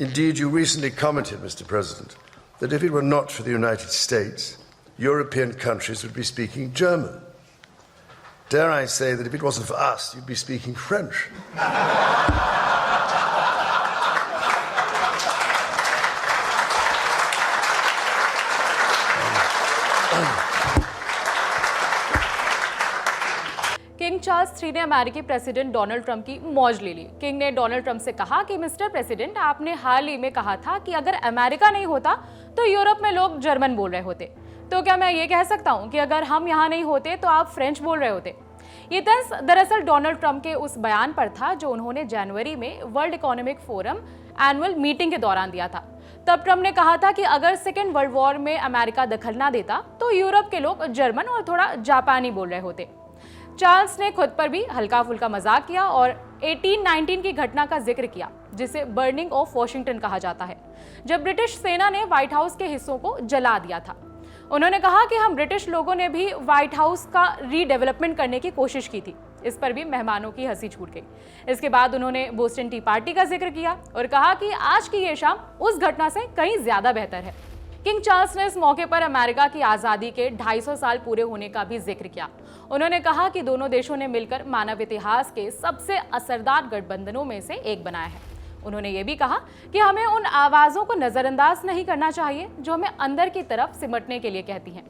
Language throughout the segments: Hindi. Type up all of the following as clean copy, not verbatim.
Indeed, you recently commented, Mr. President, that if it were not for the United States, European countries would be speaking German. Dare I say that if it wasn't for us, you'd be speaking French. King Charles III ने अमेरिकी प्रेसिडेंट डोनाल्ड ट्रंप की मौज ले ली। किंग ने डोनाल्ड ट्रंप से कहा कि मिस्टर प्रेसिडेंट, आपने हाल ही में कहा था कि अगर अमेरिका नहीं होता तो यूरोप में लोग जर्मन बोल रहे होते। तो क्या मैं ये कह सकता हूँ कि अगर हम यहाँ नहीं होते तो आप फ्रेंच बोल रहे होते? ये तंज दरअसल डोनाल्ड ट्रंप के उस बयान पर था जो उन्होंने जनवरी में world economic forum annual meeting के दौरान दिया था। तब ट्रंप ने कहा था कि अगर सेकेंड वर्ल्ड वॉर में अमेरिका दखल ना देता तो यूरोप के लोग जर्मन और थोड़ा जापानी बोल रहे होते। चार्ल्स ने खुद पर भी हल्का फुल्का मजाक किया और 1819 की घटना का जिक्र किया, जिसे बर्निंग ऑफ वॉशिंगटन कहा जाता है, जब ब्रिटिश सेना ने व्हाइट हाउस के हिस्सों को जला दिया था। उन्होंने कहा कि हम ब्रिटिश लोगों ने भी व्हाइट हाउस का रीडेवलपमेंट करने की कोशिश की थी। इस पर भी मेहमानों की हंसी छूट गई। इसके बाद उन्होंने बोस्टन टी पार्टी का जिक्र किया और कहा कि आज की ये शाम उस घटना से कहीं ज्यादा बेहतर है। किंग चार्ल्स ने इस मौके पर अमेरिका की आज़ादी के 250 साल पूरे होने का भी जिक्र किया। उन्होंने कहा कि दोनों देशों ने मिलकर मानव इतिहास के सबसे असरदार गठबंधनों में से एक बनाया है। उन्होंने ये भी कहा कि हमें उन आवाज़ों को नज़रअंदाज नहीं करना चाहिए जो हमें अंदर की तरफ सिमटने के लिए कहती हैं।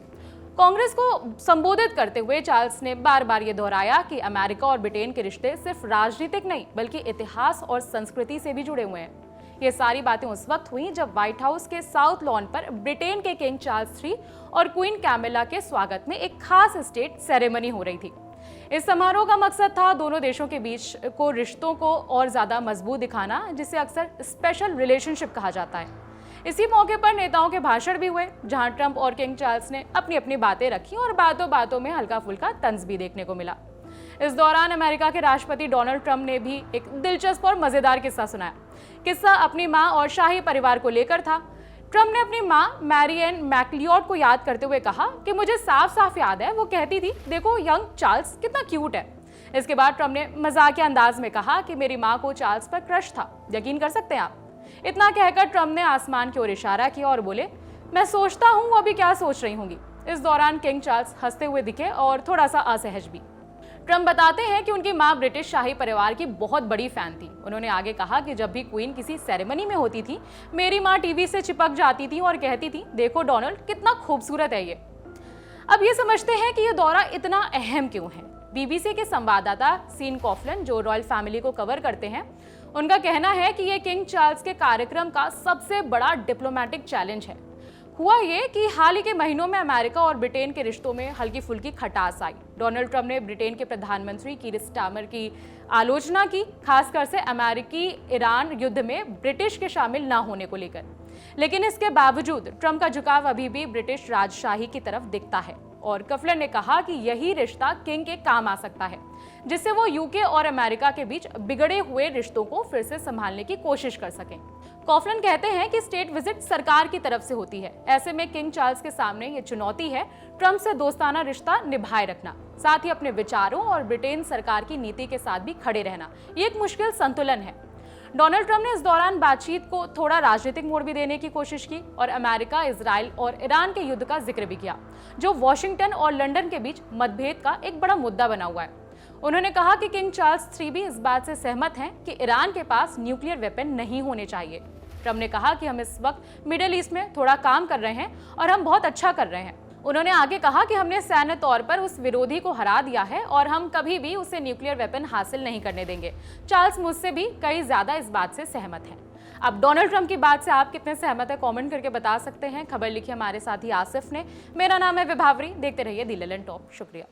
कांग्रेस को संबोधित करते हुए चार्ल्स ने बार बार ये दोहराया कि अमेरिका और ब्रिटेन के रिश्ते सिर्फ राजनीतिक नहीं बल्कि इतिहास और संस्कृति से भी जुड़े हुए हैं। ये सारी बातें उस वक्त हुई जब व्हाइट हाउस के साउथ लॉन पर ब्रिटेन के किंग चार्ल्स III और क्वीन कैमिला के स्वागत में एक खास स्टेट सेरेमनी हो रही थी। इस समारोह का मकसद था दोनों देशों के बीच को रिश्तों को और ज्यादा मजबूत दिखाना, जिसे अक्सर स्पेशल रिलेशनशिप कहा जाता है। इसी मौके पर नेताओं के भाषण भी हुए, जहां ट्रंप और किंग चार्ल्स ने अपनी अपनी बातें रखी और बातों बातों में हल्का फुल्का तंज भी देखने को मिला। इस दौरान अमेरिका के राष्ट्रपति डोनाल्ड ट्रंप ने भी एक दिलचस्प और मजेदार किस्सा सुनाया। किस्सा अपनी मां और शाही परिवार को लेकर था। ट्रंप ने अपनी मां मैरी-एन मैकलियोड को याद करते हुए कहा कि मुझे साफ साफ याद है, वो कहती थी, देखो यंग चार्ल्स कितना क्यूट है। इसके बाद ट्रंप ने मजाकिया अंदाज में कहा कि मेरी मां को चार्ल्स पर क्रश था, यकीन कर सकते हैं आप। इतना कहकर ट्रंप ने आसमान की ओर इशारा किया और बोले, मैं सोचता हूँ वो अभी क्या सोच रही होंगी। इस दौरान किंग चार्ल्स हंसते हुए दिखे और थोड़ा सा असहज भी। ट्रंप बताते हैं कि उनकी मां ब्रिटिश शाही परिवार की बहुत बड़ी फैन थी। उन्होंने आगे कहा कि जब भी क्वीन किसी सेरेमनी में होती थी, मेरी मां टीवी से चिपक जाती थी और कहती थी, देखो डोनाल्ड कितना खूबसूरत है ये। अब ये समझते हैं कि ये दौरा इतना अहम क्यों है। बीबीसी के संवाददाता सीन कॉफलन, जो रॉयल फैमिली को कवर करते हैं, उनका कहना है कि ये किंग चार्ल्स के कार्यक्रम का सबसे बड़ा डिप्लोमेटिक चैलेंज है। हुआ ये कि हाल ही के महीनों में अमेरिका और ब्रिटेन के रिश्तों में हल्की फुल्की खटास आई। डोनाल्ड ट्रंप ने ब्रिटेन के प्रधानमंत्री कीर स्टारमर की आलोचना की, खासकर से अमेरिकी ईरान युद्ध में ब्रिटिश के शामिल ना होने को लेकर। लेकिन इसके बावजूद ट्रंप का झुकाव अभी भी ब्रिटिश राजशाही की तरफ दिखता है और कफलन ने कहा कि यही रिश्ता किंग के काम आ सकता है, जिससे वो यूके और अमेरिका के बीच बिगड़े हुए रिश्तों को फिर से संभालने की कोशिश कर सकें। कॉफलन कहते हैं कि स्टेट विजिट सरकार की तरफ से होती है। ऐसे में किंग चार्ल्स के सामने ये चुनौती है ट्रंप से दोस्ताना रिश्ता निभाए रखना, साथ ही अपने विचारों और ब्रिटेन सरकार की नीति के साथ भी खड़े रहना। ये एक मुश्किल संतुलन है। डोनाल्ड ट्रंप ने इस दौरान बातचीत को थोड़ा राजनीतिक मोड़ भी देने की कोशिश की और अमेरिका, इजराइल और ईरान के युद्ध का जिक्र भी किया, जो वॉशिंगटन और लंदन के बीच मतभेद का एक बड़ा मुद्दा बना हुआ है। उन्होंने कहा कि किंग चार्ल्स III भी इस बात से सहमत हैं कि ईरान के पास न्यूक्लियर वेपन नहीं होने चाहिए। ट्रंप ने कहा कि हम इस वक्त मिडिल ईस्ट में थोड़ा काम कर रहे हैं और हम बहुत अच्छा कर रहे हैं। उन्होंने आगे कहा कि हमने सैन्य तौर पर उस विरोधी को हरा दिया है और हम कभी भी उसे न्यूक्लियर वेपन हासिल नहीं करने देंगे। चार्ल्स मुझसे भी कई ज्यादा इस बात से सहमत हैं। अब डोनाल्ड ट्रंप की बात से आप कितने सहमत है, कमेंट करके बता सकते हैं। खबर लिखी हमारे साथी आसिफ ने। मेरा नाम है विभावरी। देखते रहिए दी ललन टॉप। शुक्रिया।